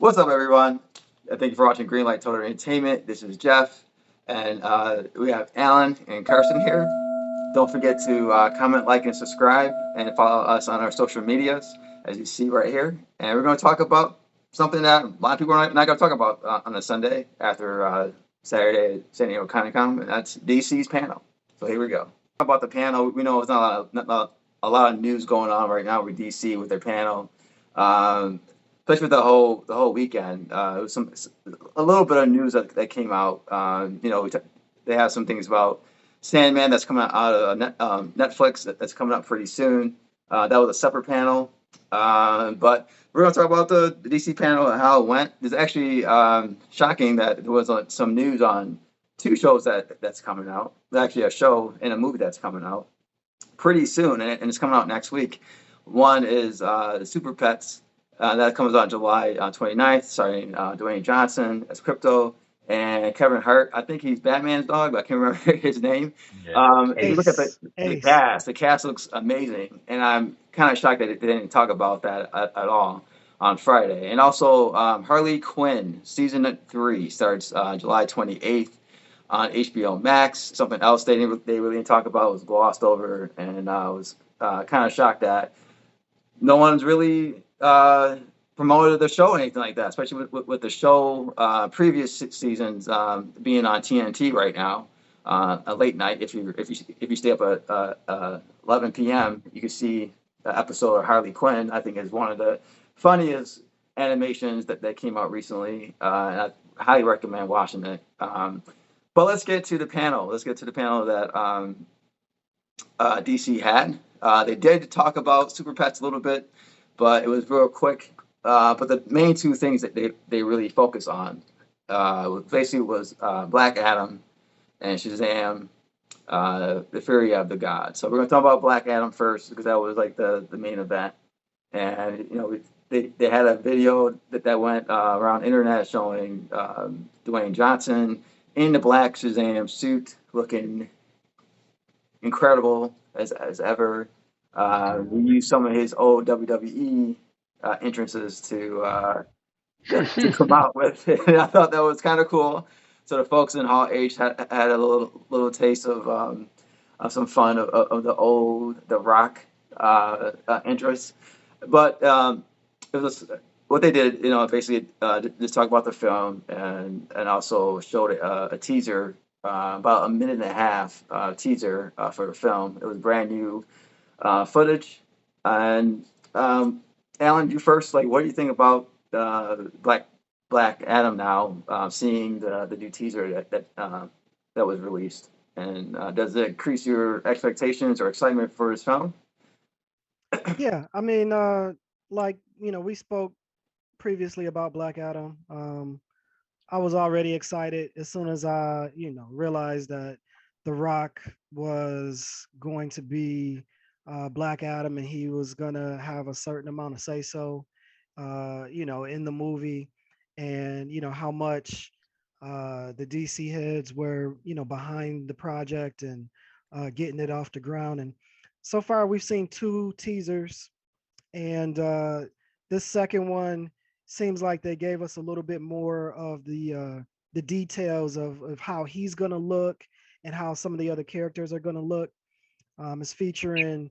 What's up, everyone? Thank you for watching Greenlight Total Entertainment. This is Jeff, and we have Alan and Carson here. Don't forget to comment, like, and subscribe, and follow us on our social medias, as you see right here. And we're going to talk about something that a lot of people are not going to talk about on a Sunday after Saturday at San Diego Comic Con, and that's DC's panel. So here we go. About the panel, we know there's not a lot of news going on right now with DC with their panel. Especially with the whole weekend. It was a little bit of news that came out. They have some things about Sandman that's coming out of Netflix that's coming up pretty soon. That was a separate panel, but we're going to talk about the DC panel and how it went. It's actually shocking that there was some news on two shows that's coming out. Actually, a show and a movie that's coming out pretty soon, and it's coming out next week. One is the Super Pets. That comes out July 29th, starring Dwayne Johnson as Crypto and Kevin Hart. I think he's Batman's dog, but I can't remember his name. Yeah. If you look at Ace. the cast looks amazing, and I'm kind of shocked that they didn't talk about that at all on Friday. And also, Harley Quinn season 3 starts July 28th on HBO Max. Something else they really didn't talk about was glossed over, and I was kind of shocked that no one's really promoted the show or anything like that, especially with the show previous seasons being on TNT right now, a late night. If you stay up at 11 p.m., you can see the episode of Harley Quinn. I think is one of the funniest animations that came out recently, and I highly recommend watching it. But let's get to the panel. Let's get to the panel that DC had. They did talk about Super Pets a little bit, but it was real quick. But the main two things that they really focus on basically was Black Adam and Shazam, the Fury of the Gods. So we're going to talk about Black Adam first because that was like the main event. And they had a video that went around the internet showing Dwayne Johnson in the black Shazam suit, looking incredible as ever. We used some of his old WWE entrances to come out with, and I thought that was kind of cool. So the folks in Hall H had a little taste of some fun of the Rock entrance, but it was what they did. Basically just talk about the film and also showed a teaser. About a minute and a half teaser for the film. It was brand new footage. And Alan, you first, like, what do you think about Black Adam now? Seeing the new teaser that was released, and does it increase your expectations or excitement for his film? Yeah, I mean, we spoke previously about Black Adam. I was already excited as soon as I, realized that The Rock was going to be Black Adam and he was gonna have a certain amount of say so, in the movie, and how much the DC heads were, behind the project and getting it off the ground. And so far, we've seen two teasers, and this second one seems like they gave us a little bit more of the details of how he's gonna look and how some of the other characters are gonna look. It's featuring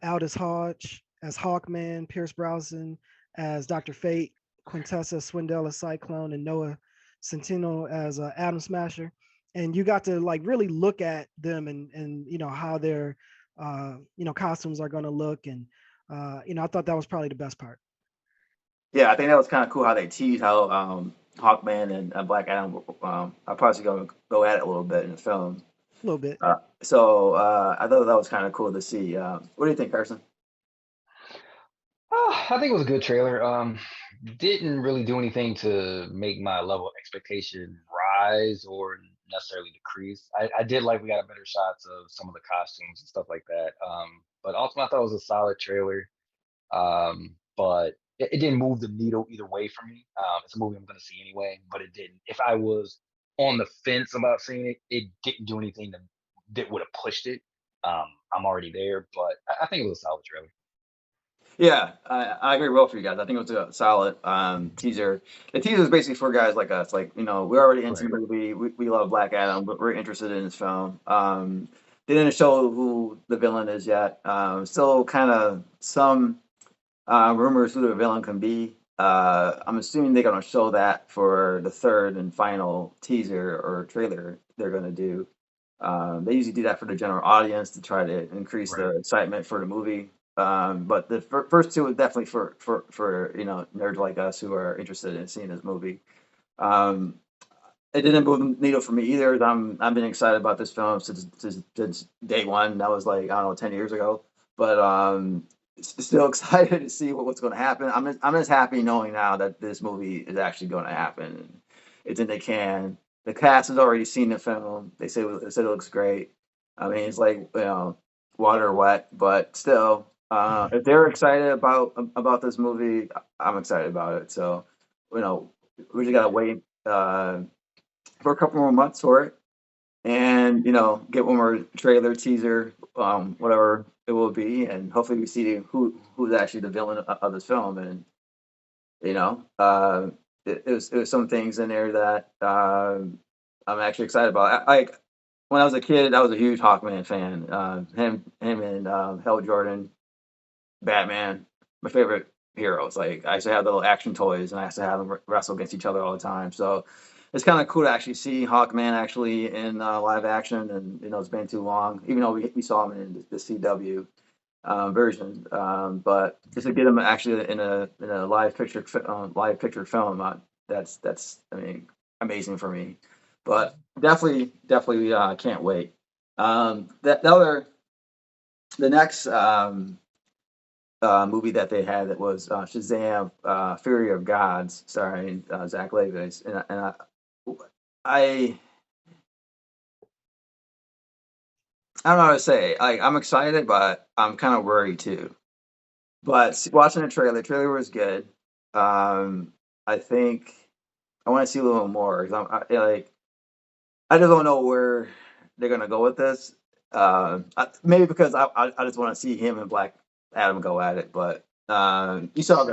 Aldous Hodge as Hawkman, Pierce Brosnan as Dr. Fate, Quintessa Swindell as Cyclone, and Noah Centino as Atom Smasher. And you got to like really look at them and how their costumes are going to look. And I thought that was probably the best part. Yeah, I think that was kind of cool how they teased how Hawkman and Black Adam are probably going to go at it a little bit in the film. A little bit. I thought that was kind of cool to see. What do you think, Carson? I think it was a good trailer. Didn't really do anything to make my level of expectation rise or necessarily decrease. I did like we got a better shots of some of the costumes and stuff like that. But ultimately, I thought it was a solid trailer. But it didn't move the needle either way for me. It's a movie I'm going to see anyway, but it didn't. If I was on the fence about seeing it, it didn't do anything that would have pushed it. I'm already there, but I think it was a solid trailer. Yeah, I agree with both of you guys. I think it was a solid teaser. The teaser is basically for guys like us. Like, we're already into Right. the movie. We love Black Adam, but we're interested in this film. They didn't show who the villain is yet. Still kind of some rumors who the villain can be. I'm assuming they're going to show that for the third and final teaser or trailer they're going to do. They usually do that for the general audience to try to increase the Right. excitement for the movie. But the first two is definitely for nerds like us who are interested in seeing this movie. Um, it didn't move the needle for me either. I've been excited about this film since day one. That was like, I don't know, 10 years ago. But still excited to see what's going to happen. I'm just happy knowing now that this movie is actually going to happen. It's in the can. The cast has already seen the film. They said it looks great. I mean, it's like, water or wet, but still, if they're excited about this movie, I'm excited about it. So, you know, we just gotta wait for a couple more months for it, and get one more trailer, teaser, whatever it will be, and hopefully we see who's actually the villain of this film. And you know, uh, it was some things in there that I'm actually excited about. Like when I was a kid, I was a huge Hawkman fan. Him and Hell Jordan, Batman, my favorite heroes. Like I used to have little action toys, and I used to have them wrestle against each other all the time. So it's kind of cool to actually see Hawkman actually in live action, and it's been too long, even though we saw him in the CW version. But just to get him actually in a live picture film, that's I mean amazing for me. But definitely can't wait. The next movie that they had that was Shazam, Fury of Gods, starring Zach Levi's, I I don't know how to say. Like I'm excited, but I'm kind of worried too. But watching the trailer was good. I think I want to see a little more 'cause I just don't know where they're gonna go with this. Maybe because I just want to see him and Black Adam go at it. But you saw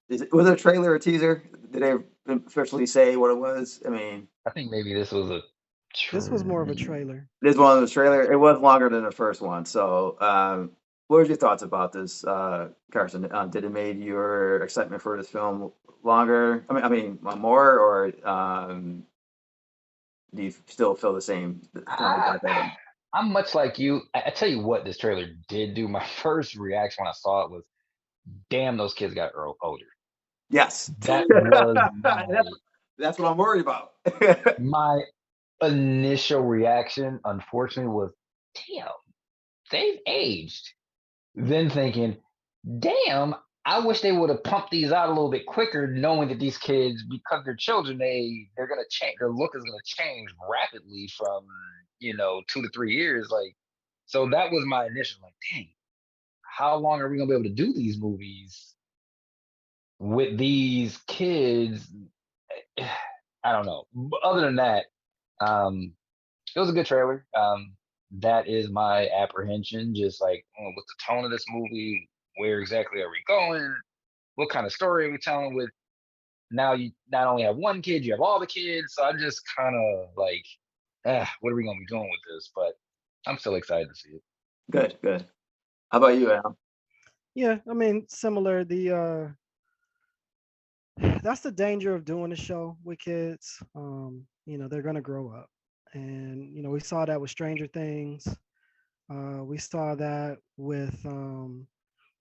was it a trailer or teaser? Did they officially say what it was? I mean, I think maybe this was a This was more of a true. trailer. this one was trailer. It was longer than the first one. So, what were your thoughts about this, Carson? Did it make your excitement for this film longer? I mean, more, or do you still feel the same? Kind of like I, Black Adam? I'm much like you. I tell you what, this trailer did do. My first reaction when I saw it was, "Damn, those kids got older." Yes. That was That's what I'm worried about. my initial reaction. Unfortunately, was, "Damn, they've aged." Then thinking, "Damn, I wish they would have pumped these out a little bit quicker, knowing that these kids, because they're children, they're gonna change. Their look is gonna change rapidly from 2 to 3 years." Like, so that was my initial like, dang, how long are we gonna be able to do these movies with these kids? I don't know. But other than that, um, it was a good trailer. That is my apprehension. Just like, what's the tone of this movie? Where exactly are we going? What kind of story are we telling? With now, you not only have one kid, you have all the kids. So I'm just kind of like, what are we gonna be doing with this? But I'm still excited to see it. Good, good. How about you, Al? Yeah, I mean, similar. The that's the danger of doing a show with kids. They're gonna grow up, and we saw that with Stranger Things. We saw that with a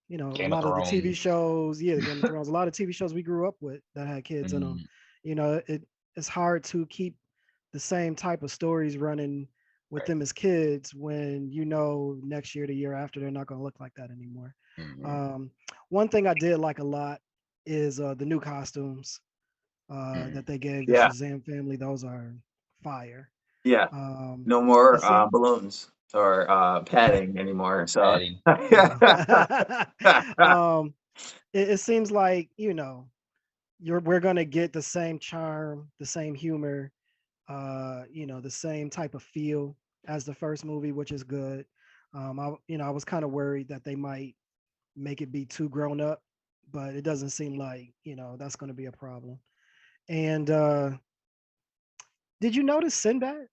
Game of lot of the TV Thrones. shows. Yeah, the Game of Thrones. A lot of TV shows we grew up with that had kids in them. Mm, It's hard to keep the same type of stories running with right. them as kids when next year, the year after, they're not going to look like that anymore. Mm, Um, One thing I did like a lot is the new costumes mm. that they gave the Yeah, Shazam family. Those are fire. yeah. Um, No it more seemed balloons or padding anymore. So, Adding. um, it seems like we're gonna get the same charm, the same humor, the same type of feel as the first movie, which is good. I was kind of worried that they might make it be too grown up, but it doesn't seem like that's going to be a problem. And did you notice Sinbad?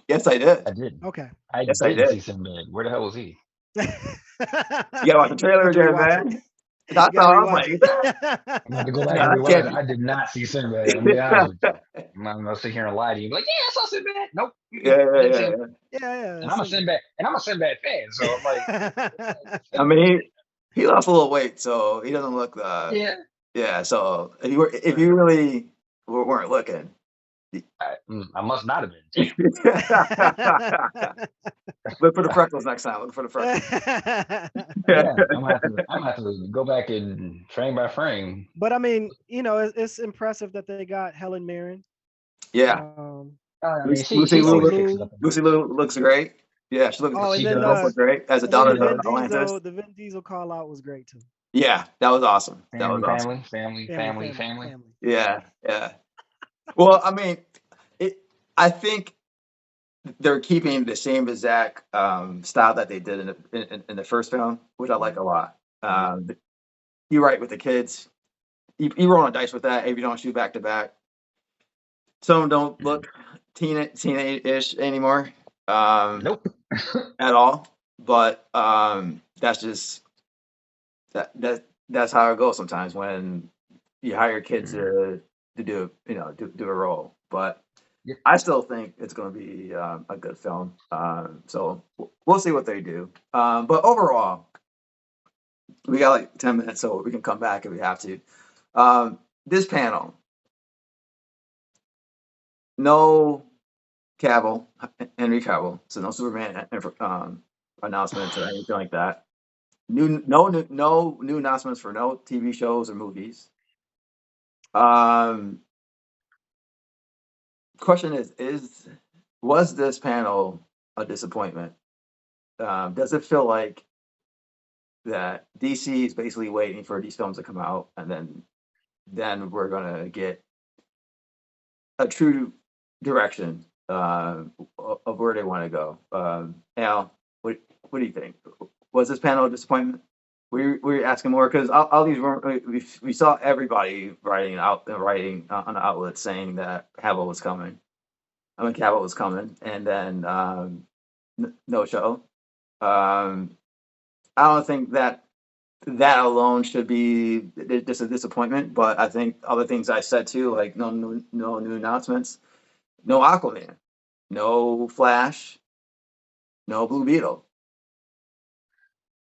Yes, I did. I did. Okay. I Yes, I didn't did. see Sinbad. Where the hell was he? You gotta watch the trailer Have to again, rewatch it. man. That's You gotta how I'm rewatch like. it. I'm gonna have to go back Nah, and that rewatch can't it. be. I did not see Sinbad. I'm gonna be honest with you. I'm not gonna sit here and lie to you. Like, yeah, I saw Sinbad. Nope, Yeah, I didn't see yeah, him. yeah. Yeah, And I'm a Sinbad. Sinbad, fan. So I'm like, I mean, he lost a little weight, so he doesn't look. yeah. Yeah. So if Right. you really weren't looking. I must not have been. Look for the freckles next time. Look for the freckles. Yeah, I'm gonna have to go back and frame by frame. But I mean, it's impressive that they got Helen Mirren. Yeah. I mean, Lucy she Lucy always Liu kicks it Liu. up. Lucy Liu looks great. Yeah, she Oh, looks. She and then She does does. look great as a and then daughter the of Vin Atlantis. Diesel, the Vin Diesel call out was great too. Yeah, that was awesome. That was awesome. Family. Yeah, yeah. Well, I mean, I think they're keeping the same exact style that they did in the first film, which I like a lot. You're right with the kids. You roll a dice with that if you don't shoot back to back. Some don't look teenage-ish anymore Nope. at all, but that's just that's how it goes sometimes when you hire kids to do do a role. But Yeah. I still think it's going to be a good film. So we'll see what they do. But overall, we got like 10 minutes, so we can come back if we have to. This panel, no Henry Cavill, so no Superman announcements or anything like that. No new announcements for no TV shows or movies. Question was this panel a disappointment? Does it feel like that DC is basically waiting for these films to come out, and then we're gonna get a true direction of where they want to go? Al, what do you think? Was this panel a disappointment? We asking more because all these we saw everybody writing on the outlet saying that Cavill was coming. I mean, Cavill was coming, and then no show. I don't think that alone should be just a disappointment, but I think other things I said too, like no new announcements, no Aquaman, no Flash, no Blue Beetle.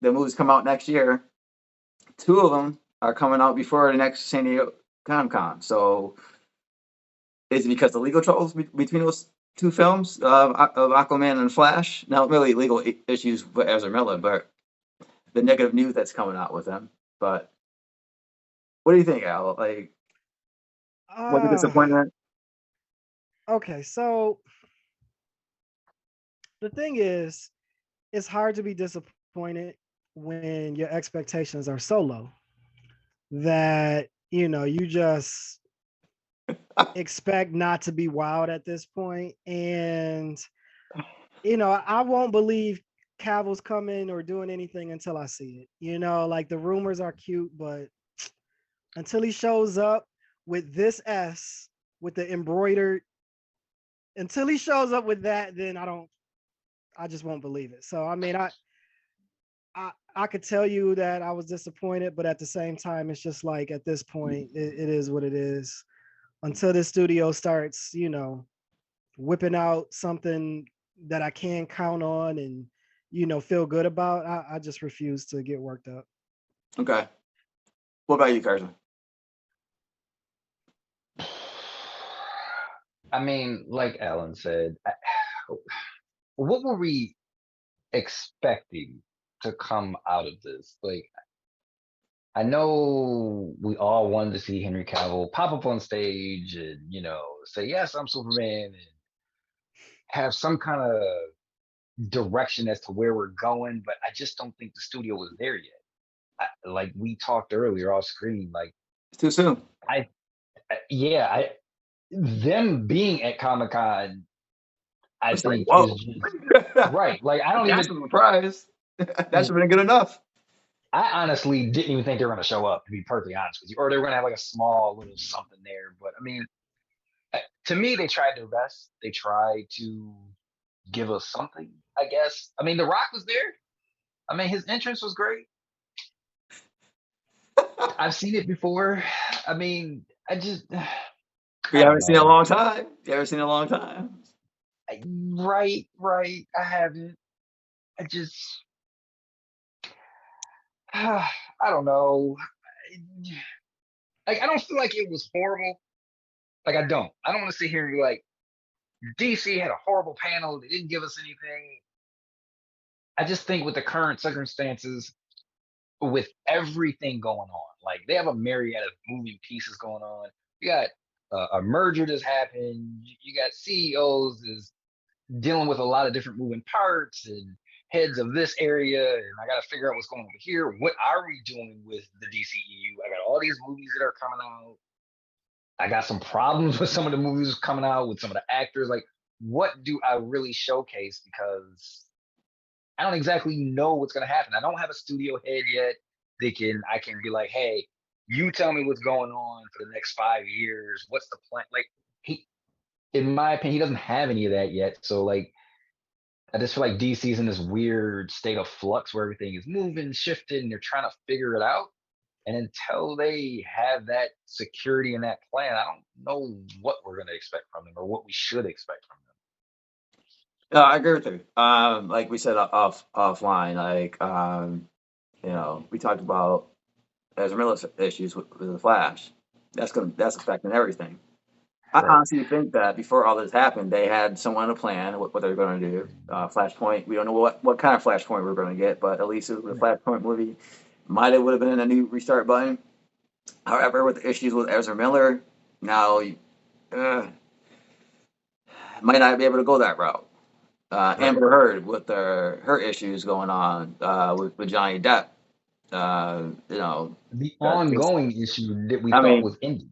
The movies come out next year. Two of them are coming out before the next San Diego Comic Con. So is it because the legal troubles between those two films of Aquaman and Flash? Not really legal issues with Ezra Miller, but the negative news that's coming out with them. But what do you think, Al? Like, was it disappointment? Okay, so the thing is, it's hard to be disappointed when your expectations are so low that you just expect not to be wowed at this point. And I won't believe Cavill's coming or doing anything until I see it. Like the rumors are cute, but until he shows up with this S with the embroidered, until he shows up with that, then I just won't believe it. So I mean, I could tell you that I was disappointed, but at the same time, it's just like at this point, it is what it is. Until the studio starts, whipping out something that I can count on and feel good about, I just refuse to get worked up. Okay. What about you, Carson? I mean, like Alan said, what were we expecting to come out of this? Like, I know we all wanted to see Henry Cavill pop up on stage and, say, yes, I'm Superman, and have some kind of direction as to where we're going, but I just don't think the studio was there yet. Like we talked earlier off screen, like It's too soon. Them being at Comic-Con, I It's like, think whoa. is just right. Like I don't That's even a surprise. That should have been good enough. I honestly didn't even think they were going to show up, to be perfectly honest with you, or they were going to have like a small little something there. But I mean, to me, they tried their best. They tried to give us something, I guess. I mean, The Rock was there. I mean, his entrance was great. I've seen it before. I mean, I just, We I don't haven't seen it in a know. long time. You haven't seen it in a long time. Right. I haven't. I just, I don't know. Like, I don't feel like it was horrible. Like, I don't. I don't want to sit here and be like, DC had a horrible panel. They didn't give us anything. I just think with the current circumstances, with everything going on, like they have a myriad of moving pieces going on. You got a merger that's happened. You got CEOs is dealing with a lot of different moving parts and heads of this area, and I got to figure out what's going on over here. What are we doing with the DCEU? I got all these movies that are coming out. I got some problems with some of the movies coming out with some of the actors. Like, what do I really showcase? Because I don't exactly know what's going to happen. I don't have a studio head yet. I can be like, hey, you tell me what's going on for the next 5 years. What's the plan? Like, in my opinion, he doesn't have any of that yet. So like, I just feel like DC's in this weird state of flux where everything is moving, shifting, and they're trying to figure it out. And until they have that security in that plan, I don't know what we're going to expect from them or what we should expect from them. No, I agree with you. Like we said offline, we talked about Ezra Miller's issues with the Flash. That's affecting everything. I Right. honestly think that before all this happened, they had someone to plan what they're going to do. Flashpoint. We don't know what kind of Flashpoint we're going to get, but at least it was a Flashpoint movie. Would have been a new restart button. However, with the issues with Ezra Miller, now might not be able to go that route. Right. Amber Heard with her issues going on with Johnny Depp. The ongoing issue that we I thought mean, was ending.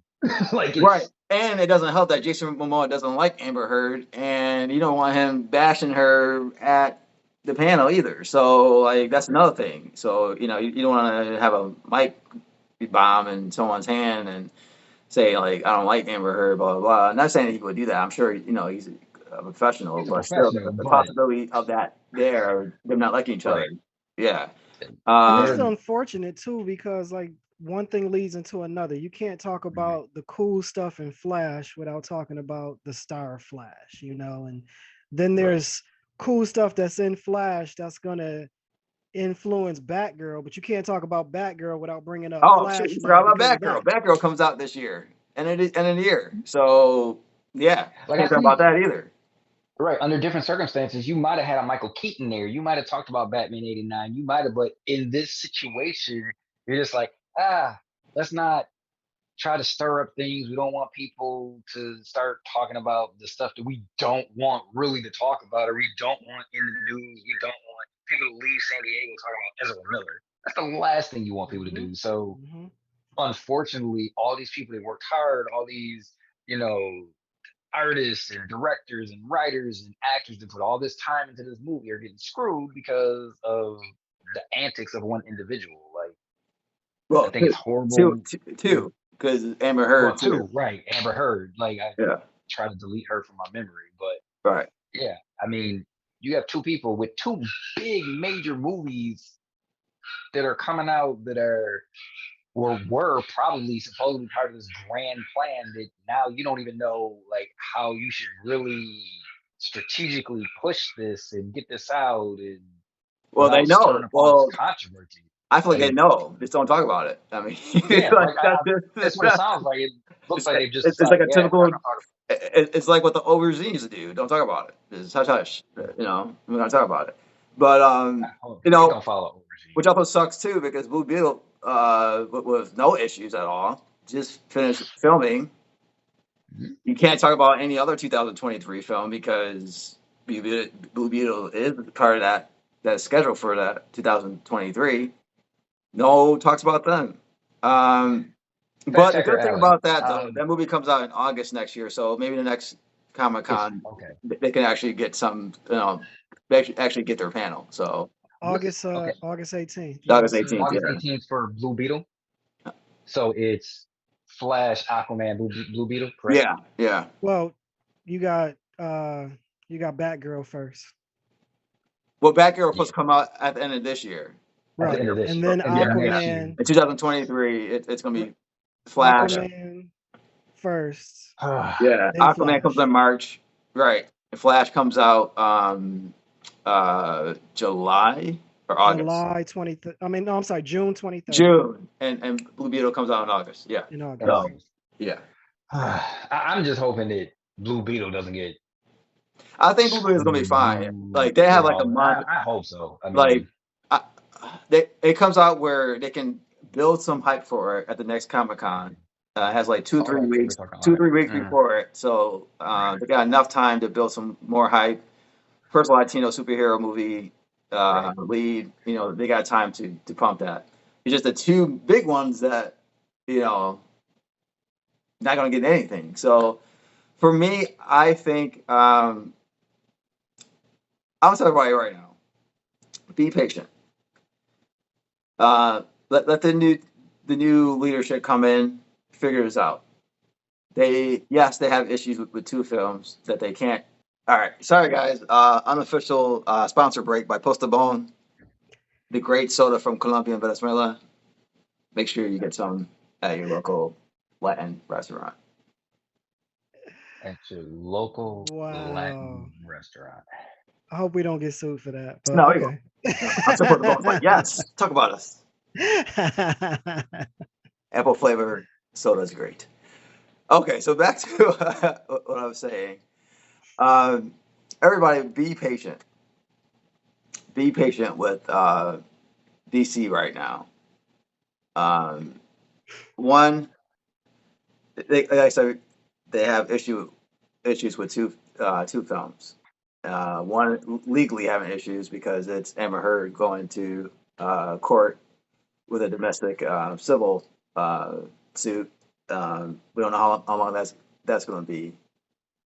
Like right. it's And it doesn't help that Jason Momoa doesn't like Amber Heard, and you don't want him bashing her at the panel either. So, like, that's another thing. So, you don't want to have a mic bomb in someone's hand and say, like, I don't like Amber Heard, blah, blah, blah. I'm not saying he would do that. I'm sure, he's a professional, he's a but still, professional, the but possibility of that there, them not liking each other. right. Yeah. And it's And unfortunate too because like one thing leads into another. You can't talk they're about the cool stuff in Flash without talking about the star Flash, and then right. there's cool stuff that's in Flash that's gonna influence Batgirl, but you can't talk about Batgirl without bringing up Oh, shit, you forgot Flashpoint about because of Batgirl. that. Batgirl comes out this year, and it is end of the year. So, yeah, Like I can't talk about see, that either. right, under different circumstances, you might have had a Michael Keaton there. You might have talked about Batman 89. You might have, but in this situation, you're just like, let's not try to stir up things. We don't want people to start talking about the stuff that we don't want really to talk about or we don't want in the news. We don't want people to leave San Diego talking about Ezra Miller. That's the last thing you want people to Mm-hmm. do. So Mm-hmm. unfortunately, all these people that worked hard, all these, you know, artists and directors and writers and actors that put all this time into this movie are getting screwed because of the antics of one individual. Like, I Well, think it's two, horrible. two, because Amber Heard Well, too. too, right. Amber Heard. Like, I Yeah, try to delete her from my memory. But right. yeah, I mean, you have two people with two big major movies that are coming out that are or were probably supposedly part of this grand plan that now you don't even know like how you should really strategically push this and get this out and Well, they without stirring know. up all this Well, controversy. I feel like they Like, know. Just don't talk about it. I mean, yeah, like like that's that's what it sounds like. It looks it's, like they've just it's like decided, a yeah, we're not typical. gonna talk It's like what the overseas do. Don't talk about it. It's hush hush. We're not talking about it. But about you please know, don't follow which also sucks too because Blue Beetle, with no issues at all, just finished filming. overseas. You can't talk about any other 2023 film because Blue Beetle is part of that schedule for that 2023. No talks about them. Fact But the checker good thing Allen. about that though, that movie comes out in August next year, so maybe the next Comic If Con okay. they can actually get some, they actually get their panel. So Okay, August 18th. August So 18th. August Yeah. 18th for Blue Beetle. So it's Flash, Aquaman, Blue Beetle, correct? Yeah. Yeah. well, you got you got Batgirl first. Well, Batgirl was Yeah. supposed to come out at the end of this year. At the end Right. of this And year. then And then Yeah. next year. Aquaman In 2023, it's gonna r- be Flash. Okay. Aquaman first, Yeah. then Aquaman comes Flash. in March. Right. And Flash comes out July or August. July 23rd. I mean, no, I'm sorry, June 23rd June. And Blue Beetle comes out in August. Yeah. in In August. So August. yeah. I'm just hoping that Blue Beetle doesn't get I think Blue Beetle is gonna be fine. screwed Like they have in like a all. month. I hope so. I Like mean, I, it comes out where they can build some hype for it at the next Comic Con. It has like two, three okay, so we're weeks, talking. two, Okay. 3 weeks Mm, before it. So right. they got enough time to build some more hype. First Latino superhero movie Right. lead. They got time to pump that. It's just the two big ones that you know not gonna get anything. So for me, I think I'll tell you right now. Be patient. Let the new leadership come in, figure this out. They have issues with two films that they can't. All right, sorry guys. Unofficial sponsor break by Posta Bone, the great soda from Colombia and Venezuela. Make sure you get some at your local Latin restaurant. At your local Wow. Latin restaurant. I hope we don't get sued for that, but No, you go. okay. I'm still Posta Bone's like, yes, talk about us. Apple flavor soda is great. Okay, so back to what I was saying. Um, Everybody, be patient. Be patient with DC right now. Um, One, like I said, they have issues with two films. One legally having issues because it's Amber Heard going to court with a domestic civil suit. We don't know how long that's going to be.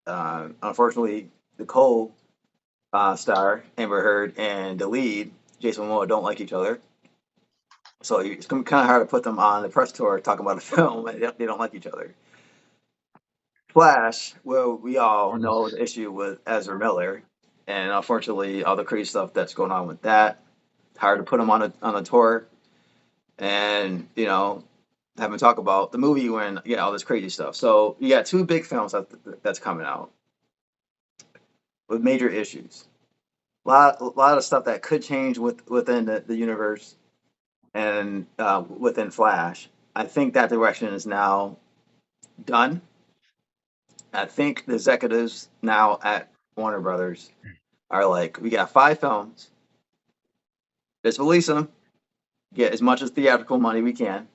Unfortunately, the Cole star Amber Heard and the lead Jason Momoa don't like each other. So it's kind of hard to put them on the press tour talking about a film and they don't like each other. Flash, well, we all know the issue with Ezra Miller, and unfortunately, all the crazy stuff that's going on with that. It's hard to put him on a tour, and have him talk about the movie when all this crazy stuff. So you got two big films that's coming out with major issues. A lot of stuff that could change within the universe and within Flash. I think that direction is now done. I think the executives now at Warner Brothers are like, we got 5 films. Let's release them, get as much as theatrical money we can,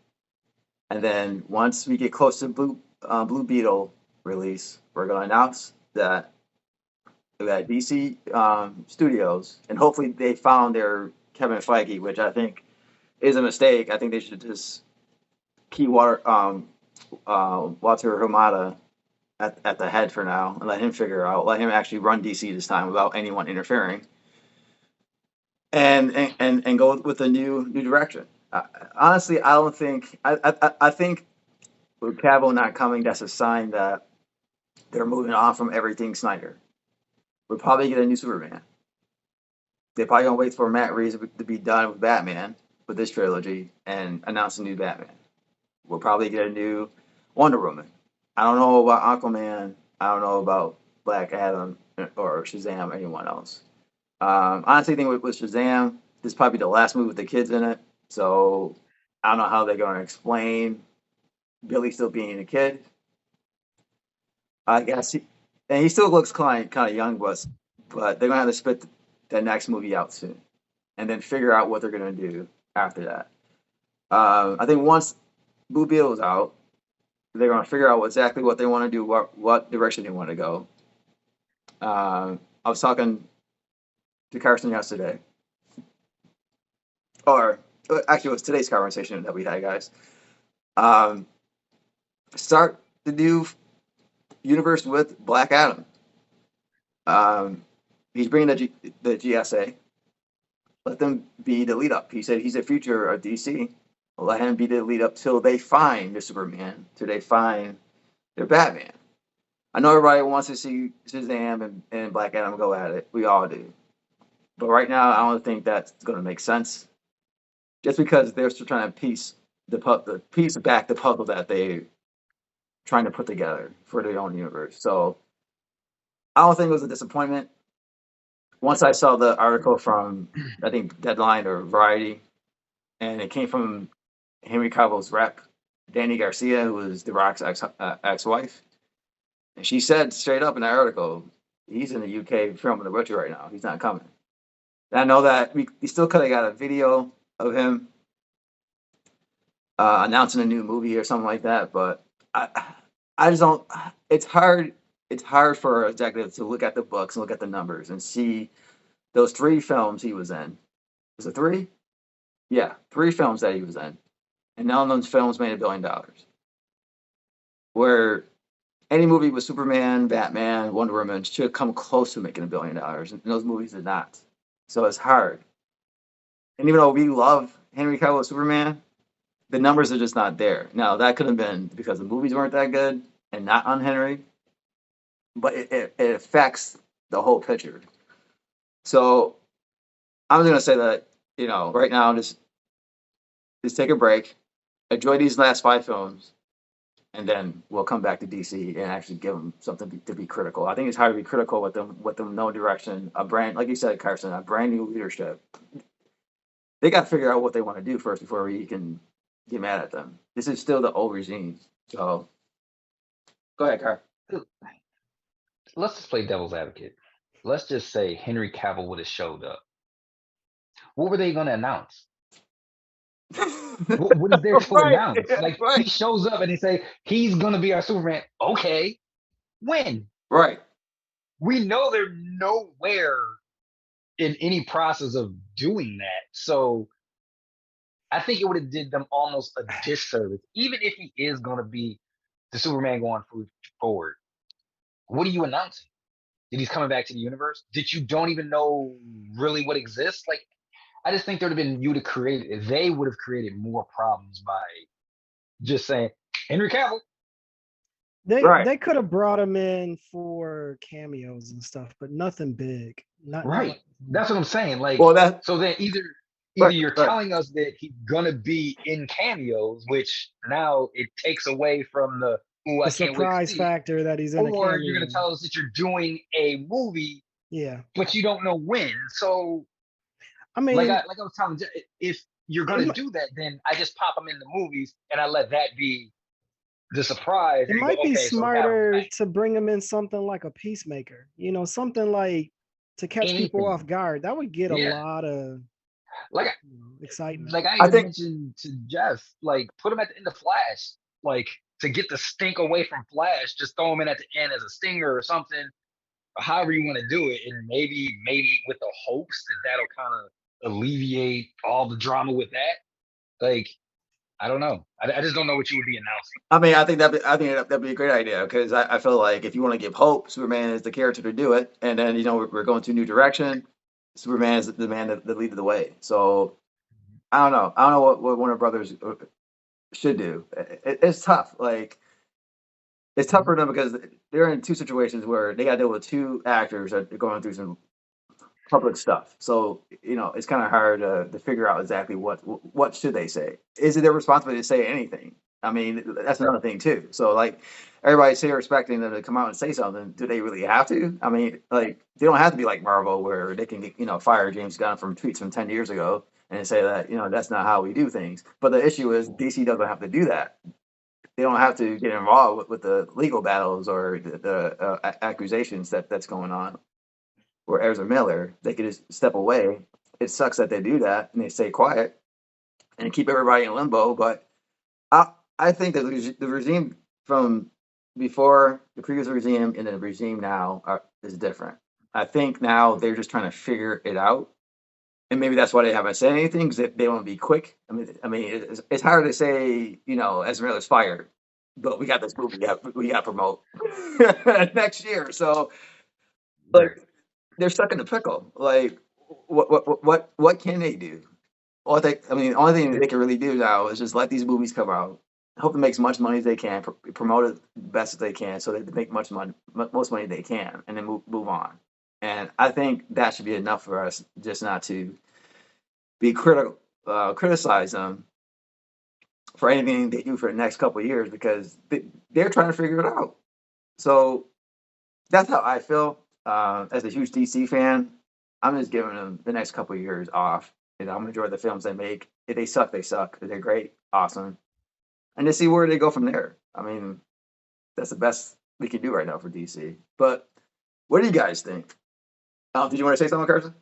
and then once we get close to Blue Beetle release, we're going to announce that we got DC Studios, and hopefully they found their Kevin Feige, which I think is a mistake. I think they should just keep Walter Hamada at the head for now and let him figure out, let him actually run DC this time without anyone interfering, and go with a new direction. Honestly, I don't think I think with Cavill not coming, that's a sign that they're moving on from everything Snyder. We'll probably get a new Superman. They're probably gonna wait for Matt Reeves to be done with Batman with this trilogy and announce a new Batman. We'll probably get a new Wonder Woman. I don't know about Aquaman. I don't know about Black Adam or Shazam or anyone else. Honestly, I think with Shazam, this is probably the last movie with the kids in it. So I don't know how they're going to explain Billy still being a kid. I guess and he still looks kind of young, but they're going to have to spit the next movie out soon, and then figure out what they're going to do after that. I think once Blue Beetle is out, they're going to figure out exactly what they want to do, what direction they want to go. I was talking to Carson yesterday, or actually, it was today's conversation that we had, guys. Um, Start the new universe with Black Adam. He's bringing the GSA. let them be the lead up. He said he's the future of DC. Let him be the lead up till they find the Superman, till they find their Batman. I know everybody wants to see Shazam and Black Adam go at it. We all do. But right now, I don't think that's going to make sense. Just because they're still trying to piece back the puzzle that they trying to put together for their own universe. So I don't think it was a disappointment. Once I saw the article from I think Deadline or Variety, and it came from Henry Cavill's rep, Danny Garcia, who was The Rock's ex-wife, and she said straight up in that article, he's in the UK filming The Witcher right now. He's not coming. And I know that we still could have got a video of him announcing a new movie or something like that, but I just don't. It's hard. It's hard for an executive to look at the books and look at the numbers and see those 3 films he was in. Was it 3? Yeah, 3 films that he was in, and none of those films made $1 billion. Where any movie with Superman, Batman, Wonder Woman should come close to making $1 billion, and those movies did not. So it's hard. And even though we love Henry Cavill as Superman, the numbers are just not there. Now that could have been because the movies weren't that good and not on Henry, but it affects the whole picture. So I'm going to say that right now just take a break, enjoy these last 5 films, and then we'll come back to DC and actually give them something to be critical. I think it's hard to be critical with them no direction, a brand, like you said, Carson, a brand new leadership. They got to figure out what they want to do first before we can get mad at them. This is still the old regime. So go ahead, Car. Let's just play devil's advocate. Let's just say Henry Cavill would have showed up. What were they going to announce? What is there to announce? Like he shows up and they say he's going to be our Superman. Okay, when? Right. We know they're nowhere in any process of doing that. So I think it would have did them almost a disservice. Even if he is going to be the Superman going forward, what are you announcing? That he's coming back to the universe? That you don't even know really what exists? Like, I just think there would have been they would have created more problems by just saying Henry Cavill. They could have brought him in for cameos and stuff, but nothing big. Not right. That's what I'm saying. Like, so then either you're telling us that he's gonna be in cameos, which now it takes away from the surprise factor that he's in a cameo. Or you're gonna tell us that you're doing a movie, but you don't know when. So I mean, like I was telling you, if you're gonna do that, then I just pop them in the movies and I let that be the surprise. It might be smarter to bring him in something like a Peacemaker, something like to catch people off guard. That would get a lot of excitement. Like I mentioned to Jeff, like put him at the end of Flash, like to get the stink away from Flash. Just throw him in at the end as a stinger or something, or however you want to do it, and maybe with the hopes that that'll kind of alleviate all the drama with that. Like, I don't know. I just don't know what you would be announcing. I mean, I think that'd be a great idea because I feel like if you want to give hope, Superman is the character to do it, and then we're going to a new direction. Superman is the man that leaded the way. So I don't know. I don't know what Warner Brothers should do. It's tough. Like it's tough for them because they're in 2 situations where they got to deal with 2 actors that are going through some public stuff. So it's kind of hard to figure out exactly what should they say. Is it their responsibility to say anything? I mean, that's another thing too. So like everybody's here expecting them to come out and say something. Do they really have to? I mean, like they don't have to be like Marvel where they can fire James Gunn from tweets from 10 years ago and say that that's not how we do things. But the issue is DC doesn't have to do that. They don't have to get involved with the legal battles or the accusations that's going on. Or Ezra Miller, they could just step away. It sucks that they do that and they stay quiet and keep everybody in limbo. But I think that the regime from before, the previous regime and the regime now is different. I think now they're just trying to figure it out. And maybe that's why they haven't said anything, because they want to be quick. I mean, it's hard to say, Ezra Miller's fired, but we got this movie we got to promote next year. So, like, they're stuck in the pickle. Like, what can they do? The only thing they can really do now is just let these movies come out. Hope to make as much money as they can, promote it the best as they can, so they make most money they can, and then move on. And I think that should be enough for us, just not to be critical, criticize them for anything they do for the next couple of years, because they're trying to figure it out. So that's how I feel. As a huge DC fan, I'm just giving them the next couple of years off. I'm gonna enjoy the films they make. If they suck, they suck. If they're great, awesome. And to see where they go from there. I mean, that's the best we can do right now for DC. But what do you guys think? Did you want to say something, Carson?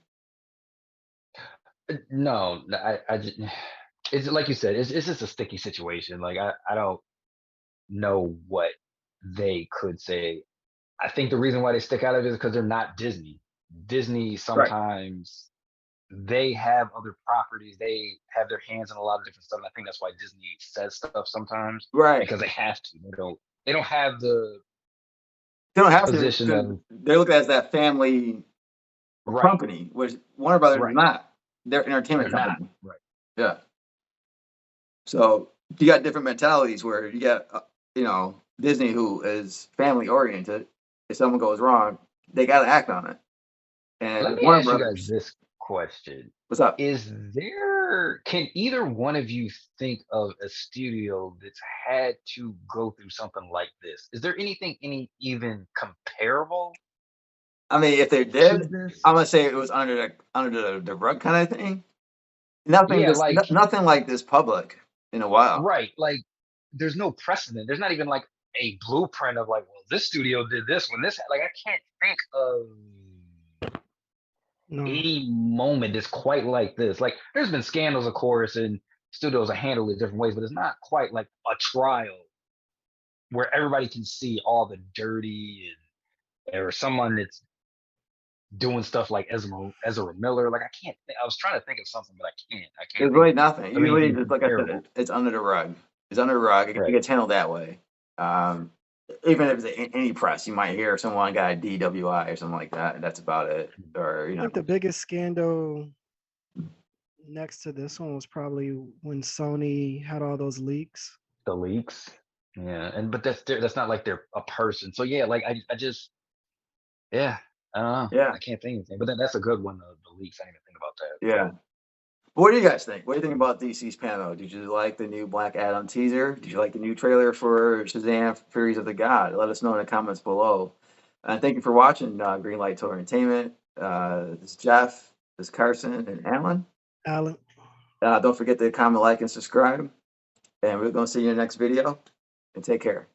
No, I just, it's like you said, it's just a sticky situation. Like I don't know what they could say. I think the reason why they stick out of it is because they're not Disney. Disney Right. sometimes they have other properties. They have their hands in a lot of different stuff. And I think that's why Disney says stuff sometimes Right. because they have to. They don't have the They don't have to, position because of they look at it as that family right, company, which Warner Brothers is right. not. They're an They're entertainment not company. right. Yeah. So you got different mentalities where you got, Disney, who is family oriented. If someone goes wrong, they got to act on it. Let And me Warner ask you guys Brothers, this question. what's up? Can either one of you think of a studio that's had to go through something like this? Is there anything even comparable I mean, if they to did, this? I'm gonna say it was under the rug kind of thing. Nothing, Yeah, like nothing like this public in a while. right, like there's no precedent. There's not even like a blueprint of like, well, this studio did this when this like I can't think of No. any moment that's quite like this. Like there's been scandals, of course, and studios have handled it different ways, but it's not quite like a trial where everybody can see all the dirty and or someone that's doing stuff like Ezra Miller. Like I can't. I was trying to think of something, but I can't. I can't There's think really nothing. of Usually, anything just like I comparable. said, it's under the rug. It's under the rug. It Right. gets handled that way. Um, Even if it's any press, you might hear someone got a DWI or something like that, and that's about it. Or I think the biggest scandal next to this one was probably when Sony had all those leaks. The leaks. Yeah, and but that's not like they're a person. So yeah, like I just yeah, I don't know. yeah, I can't think of anything. But that's a good one. The leaks. I didn't even think about that. yeah. What do you guys think? What do you think about DC's panel? Did you like the new Black Adam teaser? Did you like the new trailer for Shazam: Furies of the God? Let us know in the comments below. And thank you for watching Greenlight Total Entertainment. This is Jeff, this is Carson, and Alan. Alan. Don't forget to comment, like, and subscribe. And we're going to see you in the next video. And take care.